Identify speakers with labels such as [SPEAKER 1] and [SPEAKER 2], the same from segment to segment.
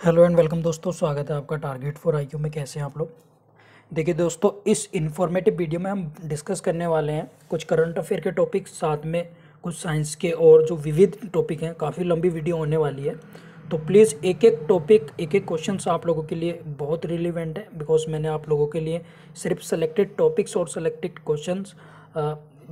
[SPEAKER 1] Hello and welcome दोस्तों, स्वागत है आपका टारगेट फॉर आईक्यू में। कैसे हैं आप लोग? देखिए दोस्तों, इस इन्फॉर्मेटिव वीडियो में हम डिस्कस करने वाले हैं कुछ करंट अफेयर के टॉपिक, साथ में कुछ साइंस के और जो विविध टॉपिक हैं। काफ़ी लंबी वीडियो होने वाली है, तो प्लीज़ एक एक टॉपिक, एक एक क्वेश्चन आप लोगों के लिए बहुत रिलेवेंट है, बिकॉज मैंने आप लोगों के लिए सिर्फ सेलेक्टेड टॉपिक्स और सेलेक्टेड क्वेश्चन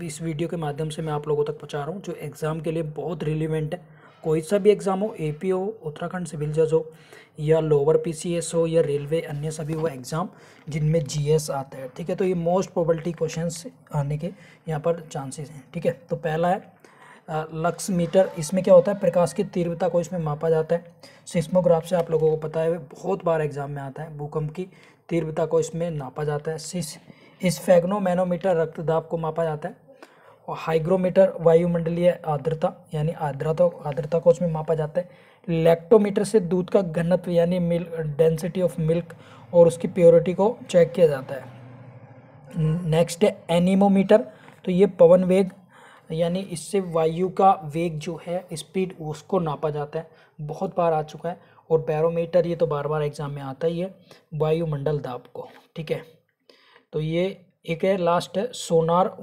[SPEAKER 1] इस वीडियो के माध्यम से मैं आप लोगों तक पहुँचा रहा हूँ, जो एग्ज़ाम के लिए बहुत रिलेवेंट है। कोई सा भी एग्ज़ाम हो, एपी हो, उत्तराखंड सिविल जज हो, या लोअर पीसीएस हो, या रेलवे, अन्य सभी वो एग्ज़ाम जिनमें जीएस आता है। ठीक है, तो ये मोस्ट प्रोबेबिलिटी क्वेश्चंस आने के यहाँ पर चांसेस हैं। ठीक है, तो पहला है लक्स मीटर। इसमें क्या होता है, प्रकाश की तीव्रता को इसमें मापा जाता है। सिस्मोग्राफ से आप लोगों को पता है, बहुत बार एग्जाम में आता है। भूकंप की तीव्रता को इसमें नापा जाता है। स्फेग्नो मैनोमीटर रक्तदाब को मापा जाता है। और हाइग्रोमीटर वायुमंडलीय आर्द्रता यानी आर्द्रता को उसमें मापा जाता है। लैक्टोमीटर से दूध का घनत्व यानी मिल्क डेंसिटी ऑफ मिल्क और उसकी प्योरिटी को चेक किया जाता है। नेक्स्ट है एनीमोमीटर। तो ये पवन वेग यानी इससे वायु का वेग जो है, स्पीड, उसको नापा जाता है। बहुत बार आ चुका है। और बैरोमीटर, ये तो बार बार एग्जाम में आता ही है, वायुमंडल दाब को। ठीक है, तो ये एक है। लास्ट है सोनार।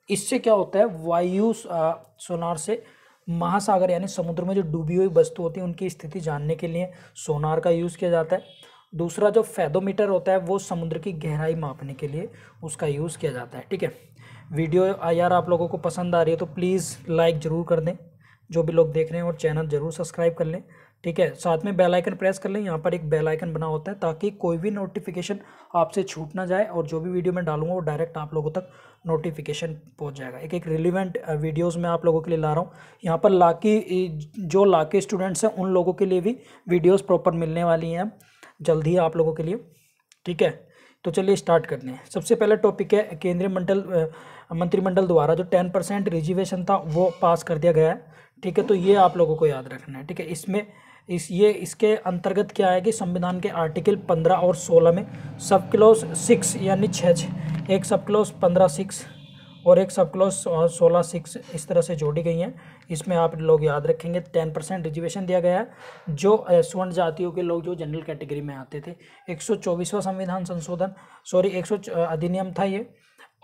[SPEAKER 1] इससे क्या होता है, वायु सोनार से महासागर यानी समुद्र में जो डूबी हुई वस्तु होती है उनकी स्थिति जानने के लिए सोनार का यूज़ किया जाता है। दूसरा जो फेदोमीटर होता है वो समुद्र की गहराई मापने के लिए उसका यूज़ किया जाता है। ठीक है, वीडियो यार आप लोगों को पसंद आ रही है तो प्लीज़ लाइक ज़रूर कर दें, जो भी लोग देख रहे हैं, और चैनल ज़रूर सब्सक्राइब कर लें। ठीक है, साथ में बेल आइकन प्रेस कर लें। यहाँ पर एक बेल आइकन बना होता है ताकि कोई भी नोटिफिकेशन आपसे छूट ना जाए, और जो भी वीडियो मैं डालूंगा वो डायरेक्ट आप लोगों तक नोटिफिकेशन पहुंच जाएगा। एक एक रिलेवेंट वीडियोस मैं आप लोगों के लिए ला रहा हूँ। यहाँ पर जो लाके स्टूडेंट्स हैं उन लोगों के लिए भी वीडियोस प्रॉपर मिलने वाली हैं जल्द ही आप लोगों के लिए। ठीक है, तो चलिए स्टार्ट करते हैं। सबसे पहला टॉपिक है केंद्रीय मंत्रिमंडल द्वारा जो 10% रिजर्वेशन था वो पास कर दिया गया है। ठीक है, तो ये आप लोगों को याद रखना है। ठीक है, इसके अंतर्गत क्या है कि संविधान के आर्टिकल 15 और 16 में सब क्लॉज 6 यानी 6, एक सब क्लॉज 15(6) और एक सब क्लॉज 16(6) इस तरह से जोड़ी गई हैं। इसमें आप लोग याद रखेंगे 10% रिजर्वेशन दिया गया है जो स्वर्ण जातियों के लोग जो जनरल कैटेगरी में आते थे। 124वां संविधान संशोधन, सॉरी 100 अधिनियम था ये,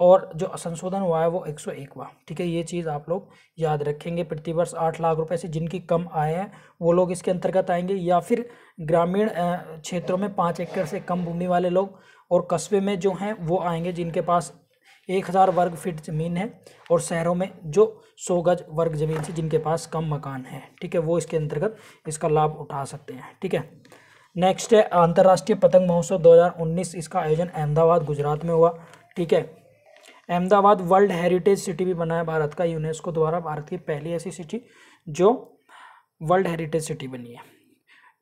[SPEAKER 1] और जो संशोधन हुआ है वो 101वां। ठीक है, ये चीज़ आप लोग याद रखेंगे। प्रतिवर्ष 8 लाख रुपए से जिनकी कम आय है वो लोग इसके अंतर्गत आएंगे, या फिर ग्रामीण क्षेत्रों में 5 एकड़ से कम भूमि वाले लोग, और कस्बे में जो हैं वो आएंगे जिनके पास 1000 वर्ग फीट ज़मीन है, और शहरों में जो 100 गज वर्ग ज़मीन से जिनके पास कम मकान है। ठीक है, वो इसके अंतर्गत इसका लाभ उठा सकते हैं। ठीक है, नेक्स्ट है अंतर्राष्ट्रीय पतंग महोत्सव 2019। इसका आयोजन अहमदाबाद गुजरात में हुआ। ठीक है, अहमदाबाद वर्ल्ड हेरिटेज सिटी भी बना है भारत का यूनेस्को द्वारा, भारत की पहली ऐसी सिटी जो वर्ल्ड हेरिटेज सिटी बनी है।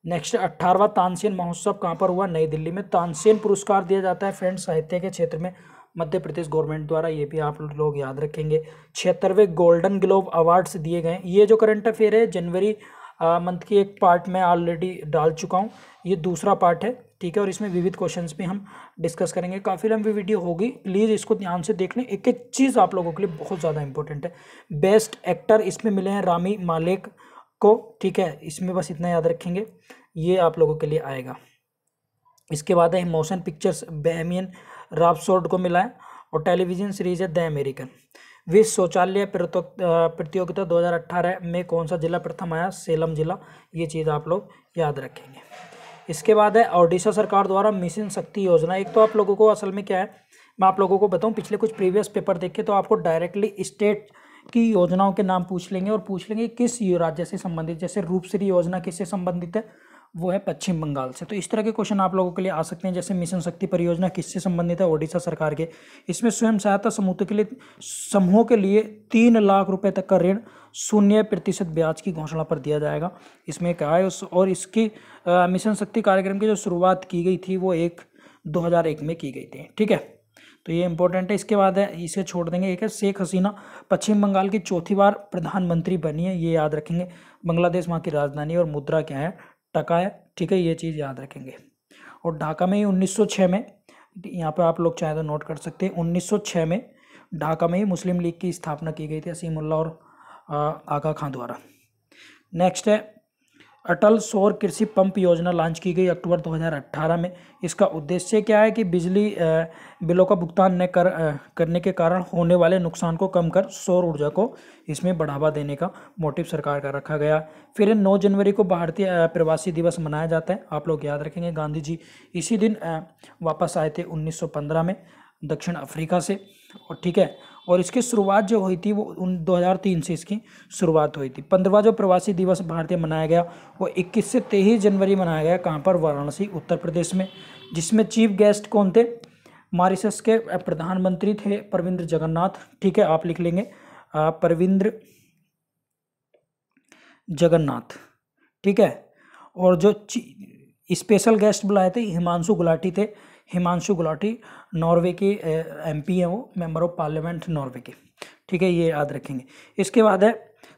[SPEAKER 1] नेक्स्ट 18वां तानसेन महोत्सव कहाँ पर हुआ? नई दिल्ली में। तानसेन पुरस्कार दिया जाता है फ्रेंड्स साहित्य के क्षेत्र में मध्य प्रदेश गवर्नमेंट द्वारा, ये भी आप लोग याद रखेंगे। 76वें गोल्डन ग्लोब अवार्ड्स दिए गए। ये जो करंट अफेयर है जनवरी मंथ की एक पार्ट में ऑलरेडी डाल चुका हूँ, ये दूसरा पार्ट है। ठीक है, और इसमें विविध क्वेश्चंस भी हम डिस्कस करेंगे। काफ़ी लंबी वीडियो होगी, प्लीज़ इसको ध्यान से देख लें। एक एक चीज़ आप लोगों के लिए बहुत ज़्यादा इंपॉर्टेंट है। बेस्ट एक्टर इसमें मिले हैं रामी मालेक को। ठीक है, इसमें बस इतना याद रखेंगे, ये आप लोगों के लिए आएगा। इसके बाद है मोशन पिक्चर्स बेहमियन रापसोर्ड को मिला है, और टेलीविजन सीरीज है द अमेरिकन। विश्व शौचालय प्रतियोगिता 2018 में कौन सा जिला प्रथम आया? सेलम जिला। ये चीज़ आप लोग याद रखेंगे। इसके बाद है ओडिशा सरकार द्वारा मिशन शक्ति योजना। एक तो आप लोगों को असल में क्या है, मैं आप लोगों को बताऊं, पिछले कुछ प्रीवियस पेपर देखे तो आपको डायरेक्टली स्टेट की योजनाओं के नाम पूछ लेंगे, और पूछ लेंगे किस राज्य से संबंधित। जैसे रूपश्री योजना किससे संबंधित है? वो है पश्चिम बंगाल से। तो इस तरह के क्वेश्चन आप लोगों के लिए आ सकते हैं। जैसे मिशन शक्ति परियोजना किससे संबंधित है? ओडिशा सरकार के। इसमें स्वयं सहायता समूहों के लिए 3 लाख रुपए तक का ऋण 0% ब्याज की घोषणा पर दिया जाएगा। इसमें क्या है, और इसकी मिशन शक्ति कार्यक्रम की जो शुरुआत की गई थी वो 2001 में की गई थी। ठीक है, तो ये इंपॉर्टेंट है। इसके बाद है, इसे छोड़ देंगे, एक है शेख हसीना पश्चिम बंगाल की 4थी बार प्रधानमंत्री बनी है, ये याद रखेंगे। बांग्लादेश वहाँ की राजधानी, और मुद्रा क्या है? टका है। ठीक है, ये चीज़ याद रखेंगे। और ढाका में ही 1906 में, यहाँ पे आप लोग चाहे तो नोट कर सकते हैं, 1906 में ढाका में ही मुस्लिम लीग की स्थापना की गई थी असीमुल्लाह और आगा खां द्वारा। नेक्स्ट है अटल सौर कृषि पंप योजना लॉन्च की गई अक्टूबर 2018 में। इसका उद्देश्य क्या है कि बिजली बिलों का भुगतान न करने के कारण होने वाले नुकसान को कम कर सौर ऊर्जा को इसमें बढ़ावा देने का मोटिव सरकार का रखा गया। फिर 9 जनवरी को भारतीय प्रवासी दिवस मनाया जाता है। आप लोग याद रखेंगे गांधी जी इसी दिन वापस आए थे 1915 में दक्षिण अफ्रीका से। और ठीक है, और इसकी शुरुआत जो हुई थी वो 2003 से इसकी शुरुआत हुई थी। 15वां जो प्रवासी दिवस भारतीय मनाया गया वो 21 से 23 जनवरी मनाया गया। कहाँ पर? वाराणसी, उत्तर प्रदेश में। जिसमें चीफ गेस्ट कौन थे? मॉरिशस के प्रधानमंत्री थे प्रविंद्र जगन्नाथ। ठीक है, आप लिख लेंगे प्रविंद्र जगन्नाथ। ठीक है, और जो स्पेशल गेस्ट बुलाए थे हिमांशु गुलाटी थे। हिमांशु गुलाटी नॉर्वे के एमपी हैं, वो मेंबर ऑफ पार्लियामेंट नॉर्वे के। ठीक है, ये याद रखेंगे। इसके बाद है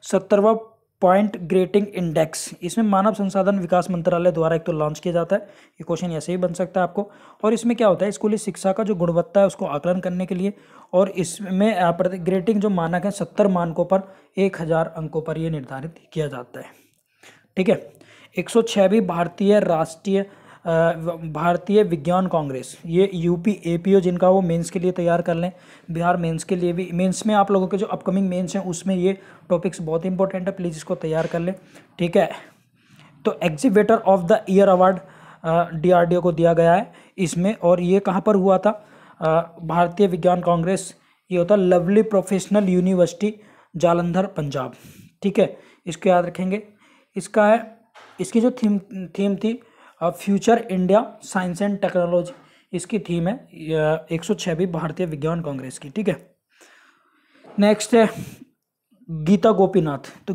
[SPEAKER 1] 70वां पॉइंट ग्रेटिंग इंडेक्स। इसमें मानव संसाधन विकास मंत्रालय द्वारा एक तो लॉन्च किया जाता है। ये क्वेश्चन ऐसे ही बन सकता है आपको। और इसमें क्या होता है? स्कूली शिक्षा का जो गुणवत्ता है उसको आकलन करने के लिए, और इसमें ग्रेटिंग जो मानक है 70 मानकों पर 1000 अंकों पर ये निर्धारित किया जाता है। ठीक है, 106वीं भारतीय विज्ञान कांग्रेस, ये यूपी एपीओ जिनका वो मेंस के लिए तैयार कर लें। बिहार मेंस के लिए भी, मेंस में आप लोगों के जो अपकमिंग मेंस हैं उसमें ये टॉपिक्स बहुत इंपॉर्टेंट है, प्लीज़ इसको तैयार कर लें। ठीक है, तो exhibitor of the year award DRDO को दिया गया है इसमें। और ये कहाँ पर हुआ था? भारतीय विज्ञान कांग्रेस, ये होता है lovely professional university Jalandhar Punjab. ठीक है, इसको याद रखेंगे। इसका है, इसकी जो थीम थी future India science and technology, इसकी थीम है 106वीं भारतीय विज्ञान कांग्रेस की। ठीक है, नेक्स्ट है गीता गोपीनाथ। तो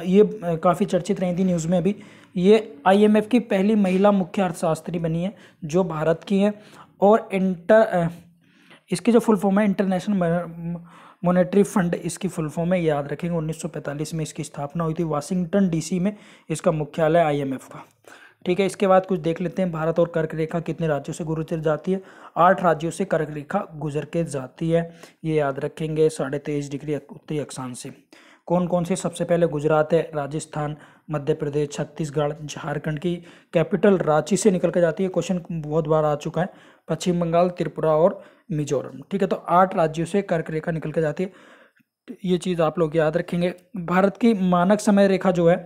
[SPEAKER 1] ये काफ़ी चर्चित रही थी न्यूज़ में अभी। ये आईएमएफ की पहली महिला मुख्य अर्थशास्त्री बनी है जो भारत की है। और इसकी जो फुल फॉर्म है इंटरनेशनल मॉनेटरी फंड, इसकी फुल फॉर्म है, याद रखेंगे। 1945 में इसकी स्थापना हुई थी वाशिंगटन डीसी में, इसका मुख्यालय आईएमएफ का। ठीक है, इसके बाद कुछ देख लेते हैं। भारत और कर्क रेखा कितने राज्यों से गुजर जाती है? 8 राज्यों से कर्क रेखा गुजर के जाती है, ये याद रखेंगे। 23.5 डिग्री उत्तरी अक्षांश से। कौन कौन से? सबसे पहले गुजरात है, राजस्थान, मध्य प्रदेश, छत्तीसगढ़, झारखंड की कैपिटल रांची से निकल कर जाती है। क्वेश्चन बहुत बार आ चुका है। पश्चिम बंगाल, त्रिपुरा और मिजोरम। ठीक है, तो 8 राज्यों से कर्क रेखा निकल कर जाती है, ये चीज़ आप लोग याद रखेंगे। भारत की मानक समय रेखा जो है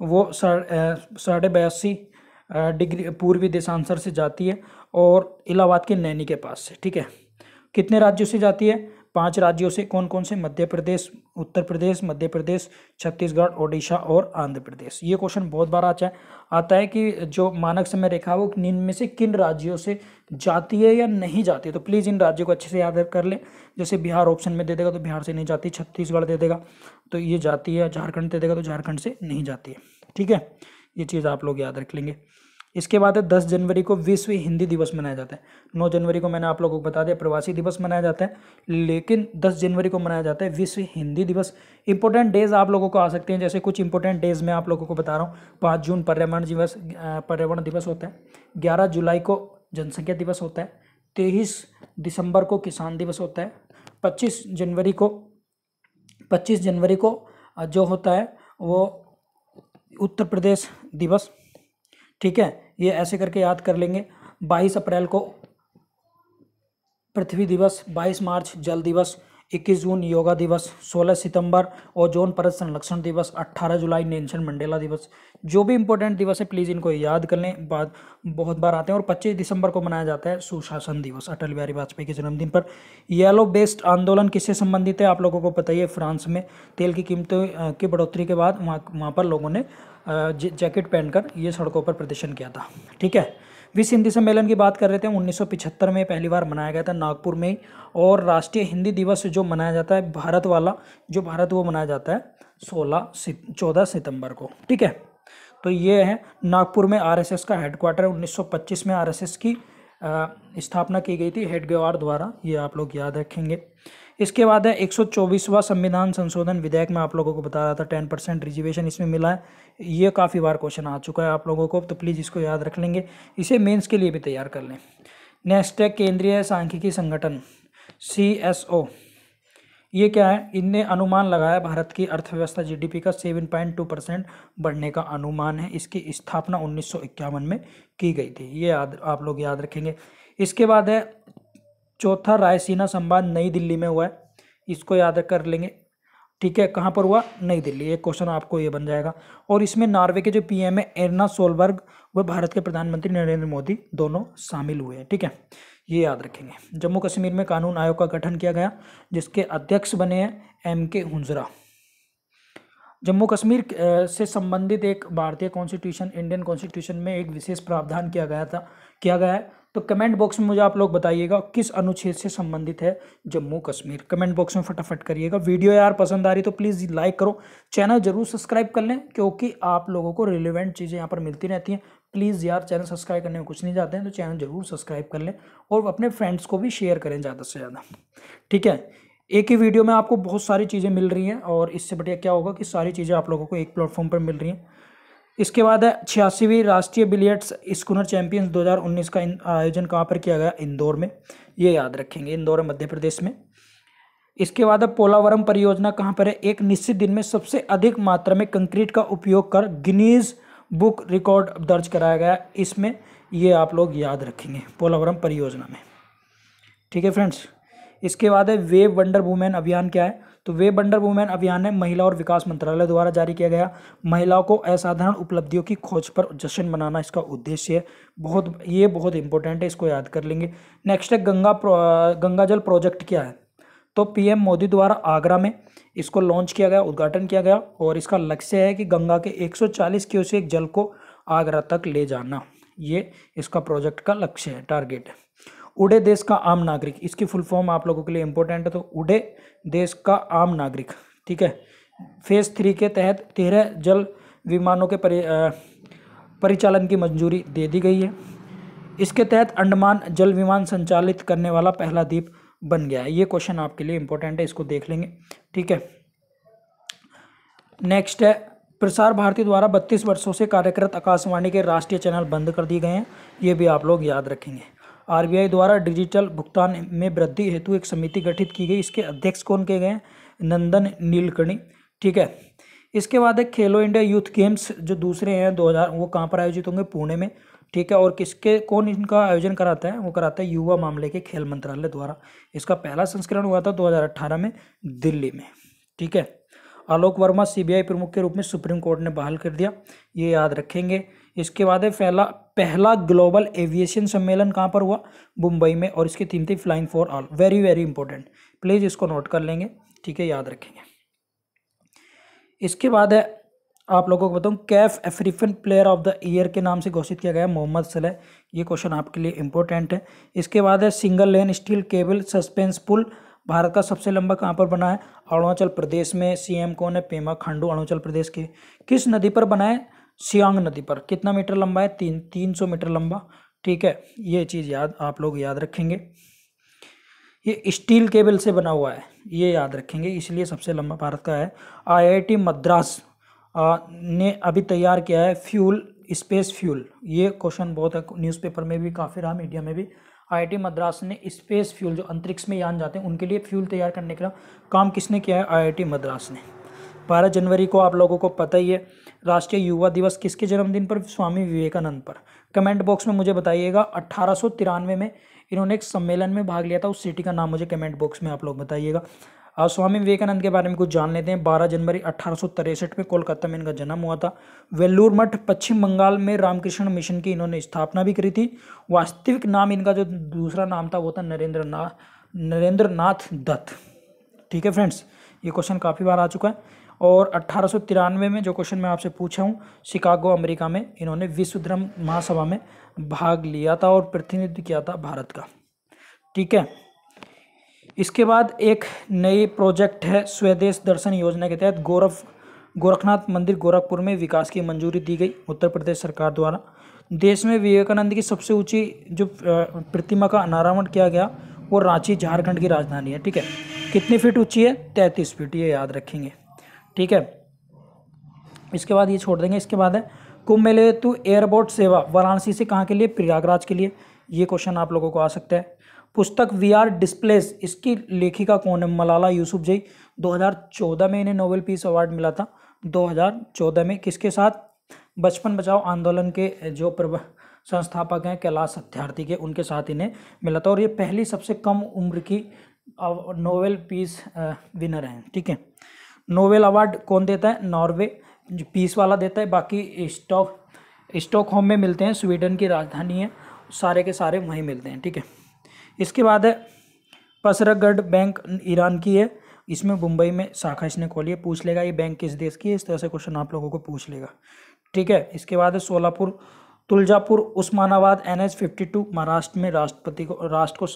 [SPEAKER 1] वो 82.5 डिग्री पूर्वी देशांतर से जाती है और इलाहाबाद के नैनी के पास से। ठीक है, कितने राज्यों से जाती है? 5 राज्यों से। कौन कौन से? मध्य प्रदेश, उत्तर प्रदेश, मध्य प्रदेश, छत्तीसगढ़, ओडिशा और आंध्र प्रदेश। ये क्वेश्चन बहुत बार आता है कि जो मानक समय रेखा वो निम्न में से किन राज्यों से जाती है या नहीं जाती है। तो प्लीज़ इन राज्यों को अच्छे से याद कर लें। जैसे बिहार ऑप्शन में दे देगा तो बिहार से नहीं जाती, छत्तीसगढ़ दे देगा तो ये जाती है, झारखंड दे देगा तो झारखंड से नहीं जाती है। ठीक है, ये चीज़ आप लोग याद रख लेंगे। इसके बाद है 10 जनवरी को विश्व हिंदी दिवस मनाया जाता है। 9 जनवरी को मैंने आप लोगों को बता दिया प्रवासी दिवस मनाया जाता है, लेकिन 10 जनवरी को मनाया जाता है विश्व हिंदी दिवस। इंपॉर्टेंट डेज आप लोगों को आ सकते हैं, जैसे कुछ इंपॉर्टेंट डेज मैं आप लोगों को बता रहा हूँ। 5 जून पर्यावरण दिवस होता है। 11 जुलाई को जनसंख्या दिवस होता है। 23 दिसंबर को किसान दिवस होता है। 25 जनवरी को जो होता है वो उत्तर प्रदेश दिवस। ठीक है, ये ऐसे करके याद कर लेंगे। 22 अप्रैल को पृथ्वी दिवस, 22 मार्च जल दिवस, 21 जून योगा दिवस, 16 सितंबर ओजोन परत संरक्षण दिवस, 18 जुलाई नेल्सन मंडेला दिवस। जो भी इंपॉर्टेंट दिवस है प्लीज़ इनको याद कर लें, बहुत बार आते हैं। और 25 दिसंबर को मनाया जाता है सुशासन दिवस, अटल बिहारी वाजपेयी के जन्मदिन पर। येलो बेस्ड आंदोलन किससे संबंधित है? आप लोगों को पता ही है, फ्रांस में तेल की कीमतों की बढ़ोतरी के बाद वहाँ पर लोगों ने जैकेट पहनकर ये सड़कों पर प्रदर्शन किया था। ठीक है, विश्व हिंदी सम्मेलन की बात कर रहे थे। 1975 में पहली बार मनाया गया था नागपुर में ही। और राष्ट्रीय हिंदी दिवस जो मनाया जाता है भारत वाला, जो भारत वो मनाया जाता है 14 सितंबर को। ठीक है, तो ये है नागपुर में आरएसएस का हेडक्वार्टर है। 1925 में आरएसएस की स्थापना की गई थी हेडगेवार द्वारा, ये आप लोग याद रखेंगे। इसके बाद है 124वां संविधान संशोधन विधेयक में आप लोगों को बता रहा था 10% रिजर्वेशन इसमें मिला है। ये काफ़ी बार क्वेश्चन आ चुका है आप लोगों को, तो प्लीज़ इसको याद रख लेंगे, इसे मेंस के लिए भी तैयार कर लें। नेक्स्ट है केंद्रीय सांख्यिकी संगठन CSO, ये क्या है, इनने अनुमान लगाया भारत की अर्थव्यवस्था जीडीपी का 7.2% बढ़ने का अनुमान है। इसकी स्थापना 1951 में की गई थी, ये आप लोग याद रखेंगे। इसके बाद है चौथा रायसीना संवाद नई दिल्ली में हुआ है, इसको याद कर लेंगे। ठीक है, कहाँ पर हुआ, नई दिल्ली। एक क्वेश्चन आपको ये बन जाएगा। और इसमें नॉर्वे के जो पीएम है एर्ना सोलबर्ग व भारत के प्रधानमंत्री नरेंद्र मोदी दोनों शामिल हुए हैं। ठीक है, ये याद रखेंगे। जम्मू कश्मीर में कानून आयोग का गठन किया गया, जिसके अध्यक्ष बने हैं MK हुंजरा। जम्मू कश्मीर से संबंधित एक भारतीय कॉन्स्टिट्यूशन, इंडियन कॉन्स्टिट्यूशन में एक विशेष प्रावधान किया गया है। तो कमेंट बॉक्स में मुझे आप लोग बताइएगा किस अनुच्छेद से संबंधित है जम्मू कश्मीर। कमेंट बॉक्स में फटाफट करिएगा। वीडियो यार पसंद आ रही तो प्लीज़ लाइक करो, चैनल जरूर सब्सक्राइब कर लें, क्योंकि आप लोगों को रिलेवेंट चीज़ें यहाँ पर मिलती रहती हैं। प्लीज़ यार, चैनल सब्सक्राइब करने में कुछ नहीं जाते हैं, तो चैनल जरूर सब्सक्राइब कर लें और अपने फ्रेंड्स को भी शेयर करें ज़्यादा से ज़्यादा। ठीक है, एक ही वीडियो में आपको बहुत सारी चीज़ें मिल रही हैं, और इससे बढ़िया क्या होगा कि सारी चीज़ें आप लोगों को एक प्लेटफॉर्म पर मिल रही हैं। इसके बाद है 86वीं राष्ट्रीय बिलियर्ड्स स्कूनर चैंपियंस 2019 का आयोजन कहाँ पर किया गया, इंदौर में। ये याद रखेंगे, इंदौर मध्य प्रदेश में। इसके बाद है पोलावरम परियोजना कहाँ पर है, एक निश्चित दिन में सबसे अधिक मात्रा में कंक्रीट का उपयोग कर गिनीज बुक रिकॉर्ड दर्ज कराया गया इसमें। ये आप लोग याद रखेंगे पोलावरम परियोजना में। ठीक है फ्रेंड्स, इसके बाद है वेव वंडर वुमेन अभियान क्या है, तो वेव वंडर वुमेन अभियान है महिला और विकास मंत्रालय द्वारा जारी किया गया। महिलाओं को असाधारण उपलब्धियों की खोज पर जश्न मनाना इसका उद्देश्य है। ये बहुत इंपॉर्टेंट है, इसको याद कर लेंगे। नेक्स्ट है गंगा जल प्रोजेक्ट क्या है, तो PM मोदी द्वारा आगरा में इसको लॉन्च किया गया, उद्घाटन किया गया, और इसका लक्ष्य है कि गंगा के 140 क्यूसेक जल को आगरा तक ले जाना। ये इसका प्रोजेक्ट का लक्ष्य है, टारगेट है। उड़े देश का आम नागरिक, इसकी फुल फॉर्म आप लोगों के लिए इंपॉर्टेंट है, तो उड़े देश का आम नागरिक। ठीक है, फेज 3 के तहत 13 जल विमानों के परिचालन की मंजूरी दे दी गई है। इसके तहत अंडमान जल विमान संचालित करने वाला पहला द्वीप बन गया है। ये क्वेश्चन आपके लिए इंपॉर्टेंट है, इसको देख लेंगे। ठीक है, नेक्स्ट है प्रसार भारती द्वारा 32 वर्षों से कार्यरत आकाशवाणी के राष्ट्रीय चैनल बंद कर दिए गए हैं। ये भी आप लोग याद रखेंगे। RBI द्वारा डिजिटल भुगतान में वृद्धि हेतु एक समिति गठित की गई, इसके अध्यक्ष कौन किए गए हैं, नंदन नीलकणी। ठीक है, इसके बाद है खेलो इंडिया यूथ गेम्स जो दूसरे हैं 2000, वो कहाँ पर आयोजित होंगे, पुणे में। ठीक है, और कौन इनका आयोजन कराता है, वो कराता है युवा मामले के खेल मंत्रालय द्वारा। इसका पहला संस्करण हुआ था 2018 में दिल्ली में। ठीक है, आलोक वर्मा CBI प्रमुख के रूप में सुप्रीम कोर्ट ने बहाल कर दिया, ये याद रखेंगे। इसके बाद है पहला ग्लोबल एविएशन सम्मेलन कहाँ पर हुआ, मुंबई में, और इसकी थीम थी flying for all. Very very important, please इसको नोट कर लेंगे। ठीक है, याद रखेंगे। इसके बाद है आप लोगों को बताऊँ, Kaif African player of the year के नाम से घोषित किया गया मोहम्मद सलेह। ये क्वेश्चन आपके लिए इंपॉर्टेंट है। इसके बाद है single lane steel cable suspension पुल भारत का सबसे लंबा कहाँ पर बना है, अरुणाचल प्रदेश में। CM कौन है, पेमा खांडू, अरुणाचल प्रदेश के। किस नदी पर बना है, सियांग नदी पर। कितना मीटर लंबा है, 300 मीटर लंबा। ठीक है, ये चीज़ आप लोग याद रखेंगे। ये स्टील केबल से बना हुआ है, ये याद रखेंगे, इसलिए सबसे लंबा भारत का है। IIT मद्रास ने अभी तैयार किया है स्पेस फ्यूल। ये क्वेश्चन बहुत है, न्यूज़पेपर में भी काफ़ी रहा, मीडिया में भी। IIT मद्रास ने स्पेस फ्यूल, जो अंतरिक्ष में यान जाते हैं उनके लिए फ्यूल तैयार करने का काम किसने किया है, IIT मद्रास ने। 12 जनवरी को आप लोगों को पता ही है राष्ट्रीय युवा दिवस किसके जन्मदिन पर, स्वामी विवेकानंद पर। कमेंट बॉक्स में मुझे बताइएगा 1893 में इन्होंने एक सम्मेलन में भाग लिया था, उस सिटी का नाम मुझे कमेंट बॉक्स में आप लोग बताइएगा। स्वामी विवेकानंद के बारे में कुछ जान लेते हैं। 12 जनवरी 1863 में कोलकाता में इनका जन्म हुआ था। वेल्लूर मठ पश्चिम बंगाल में रामकृष्ण मिशन की इन्होंने स्थापना भी करी थी। वास्तविक नाम इनका जो दूसरा नाम था वो था नरेंद्र नाथ दत्त। ठीक है फ्रेंड्स, ये क्वेश्चन काफ़ी बार आ चुका है। और 1893 में जो क्वेश्चन मैं आपसे पूछा हूँ, शिकागो अमेरिका में इन्होंने विश्व धर्म महासभा में भाग लिया था और प्रतिनिधित्व किया था भारत का। ठीक है, इसके बाद एक नई प्रोजेक्ट है स्वदेश दर्शन योजना के तहत गोरखनाथ मंदिर गोरखपुर में विकास की मंजूरी दी गई उत्तर प्रदेश सरकार द्वारा। देश में विवेकानंद की सबसे ऊंची जो प्रतिमा का अनावरण किया गया वो रांची झारखंड की राजधानी है। ठीक है, कितनी फीट ऊंची है, 33 फीट, ये याद रखेंगे। ठीक है, इसके बाद ये छोड़ देंगे। इसके बाद है कुंभ मेले हेतु एयरबोट सेवा वाराणसी से कहाँ के लिए, प्रयागराज के लिए। ये क्वेश्चन आप लोगों को आ सकता है। पुस्तक वी आर डिस्प्लेस, इसकी लेखिका कौन है? मलाला यूसुफजई। 2014 में इन्हें नोबेल पीस अवार्ड मिला था। 2014 में किसके साथ? बचपन बचाओ आंदोलन के जो संस्थापक हैं कैलाश सत्यार्थी के, उनके साथ इन्हें मिला था। और ये पहली सबसे कम उम्र की नोबेल पीस विनर हैं। ठीक है, नोबेल अवार्ड कौन देता है? नॉर्वे जो पीस वाला देता है, बाकी स्टॉकहोम में मिलते हैं, स्वीडन की राजधानी है, सारे के सारे वहीं मिलते हैं। ठीक है, इसके बाद है पसरगढ़ बैंक, ईरान की है, इसमें मुंबई में शाखा इसने खोली है। पूछ लेगा ये बैंक किस देश की है, इस तरह से क्वेश्चन आप लोगों को पूछ लेगा। ठीक है, इसके बाद है सोलापुर तुलजापुर उस्मानाबाद NH52 महाराष्ट्र में राष्ट्र को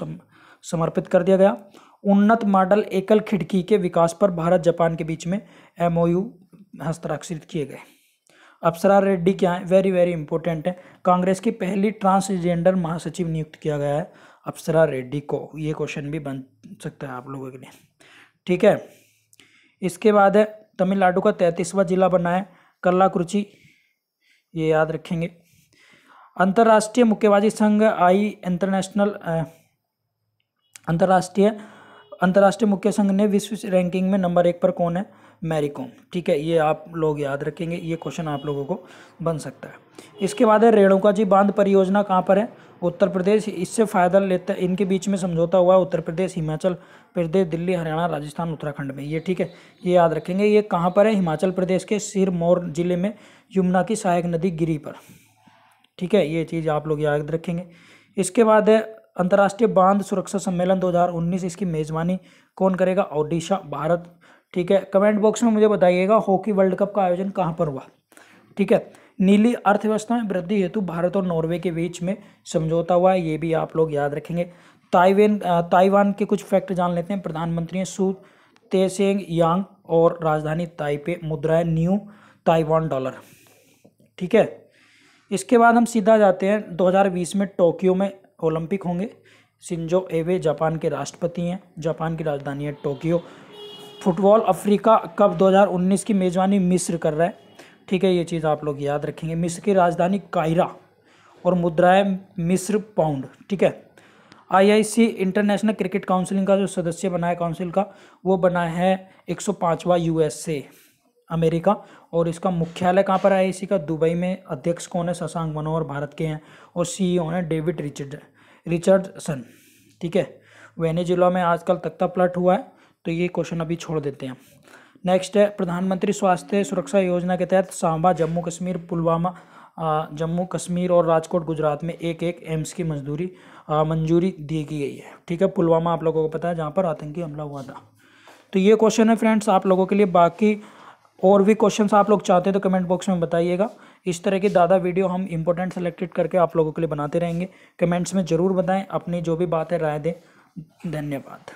[SPEAKER 1] समर्पित कर दिया गया। उन्नत मॉडल एकल खिड़की के विकास पर भारत जापान के बीच में MOU हस्ताक्षरित किए गए। अप्सरा रेड्डी क्या है? वेरी वेरी इंपॉर्टेंट है, कांग्रेस की पहली ट्रांसजेंडर महासचिव नियुक्त किया गया है अप्सरा रेड्डी को। ये क्वेश्चन भी बन सकता है आप लोगों के लिए। ठीक है, इसके बाद है तमिलनाडु का 33वां जिला बना है कल्लाकुरिची, ये याद रखेंगे। अंतर्राष्ट्रीय मुक्केबाजी संघ अंतर्राष्ट्रीय मुक्के संघ ने विश्व रैंकिंग में नंबर 1 पर कौन है? मैरी कॉम। ठीक है, ये आप लोग याद रखेंगे, ये क्वेश्चन आप लोगों को बन सकता है। इसके बाद है रेणुका जी बांध परियोजना कहाँ पर है? उत्तर प्रदेश। इससे फायदा लेता है, इनके बीच में समझौता हुआ है उत्तर प्रदेश, हिमाचल प्रदेश, दिल्ली, हरियाणा, राजस्थान, उत्तराखंड में। ये ठीक है, ये याद रखेंगे। ये कहाँ पर है? हिमाचल प्रदेश के सिरमौर जिले में, यमुना की सहायक नदी गिरी पर। ठीक है, ये चीज़ आप लोग याद रखेंगे। इसके बाद है अंतर्राष्ट्रीय बांध सुरक्षा सम्मेलन 2019, इसकी मेजबानी कौन करेगा? ओडिशा, भारत। ठीक है, कमेंट बॉक्स में मुझे बताइएगा हॉकी वर्ल्ड कप का आयोजन कहाँ पर हुआ। ठीक है, नीली अर्थव्यवस्था में वृद्धि हेतु भारत और नॉर्वे के बीच में समझौता हुआ है, ये भी आप लोग याद रखेंगे। ताइवान के कुछ फैक्ट जान लेते हैं। प्रधानमंत्री हैं सू तेसेंग यांग और राजधानी ताइपे, मुद्रा न्यू ताइवान डॉलर। ठीक है, इसके बाद हम सीधा जाते हैं 2020 में टोक्यो में ओलंपिक होंगे। शिंजो एबे जापान के राष्ट्रपति हैं, जापान की राजधानी है टोक्यो। फुटबॉल अफ्रीका कप 2019 की मेजबानी मिस्र कर रहा है। ठीक है, ये चीज़ आप लोग याद रखेंगे। मिस्र की राजधानी कायरा और मुद्रा है मिस्र पाउंड। ठीक है, IIC इंटरनेशनल क्रिकेट काउंसिल का जो सदस्य बना है काउंसिल का, वो बना है 105वां USA अमेरिका, और इसका मुख्यालय कहाँ पर है IIC का? दुबई में। अध्यक्ष कौन है? शशांक मनोहर भारत के हैं, और CEO हैं डेविड रिचर्डसन। ठीक है, वेनेजुएला में आजकल तख्ता पलट हुआ है, तो ये क्वेश्चन अभी छोड़ देते हैं। नेक्स्ट है प्रधानमंत्री स्वास्थ्य सुरक्षा योजना के तहत सांबा, जम्मू कश्मीर, पुलवामा जम्मू कश्मीर और राजकोट गुजरात में एक एम्स की मंजूरी दी गई है। ठीक है, पुलवामा आप लोगों को पता है जहाँ पर आतंकी हमला हुआ था। तो ये क्वेश्चन है फ्रेंड्स आप लोगों के लिए। बाकी और भी क्वेश्चंस आप लोग चाहते हैं तो कमेंट बॉक्स में बताइएगा। इस तरह की ज़्यादा वीडियो हम इंपॉर्टेंट सेलेक्टेड करके आप लोगों के लिए बनाते रहेंगे। कमेंट्स में ज़रूर बताएं, अपनी जो भी बात है राय दें। धन्यवाद।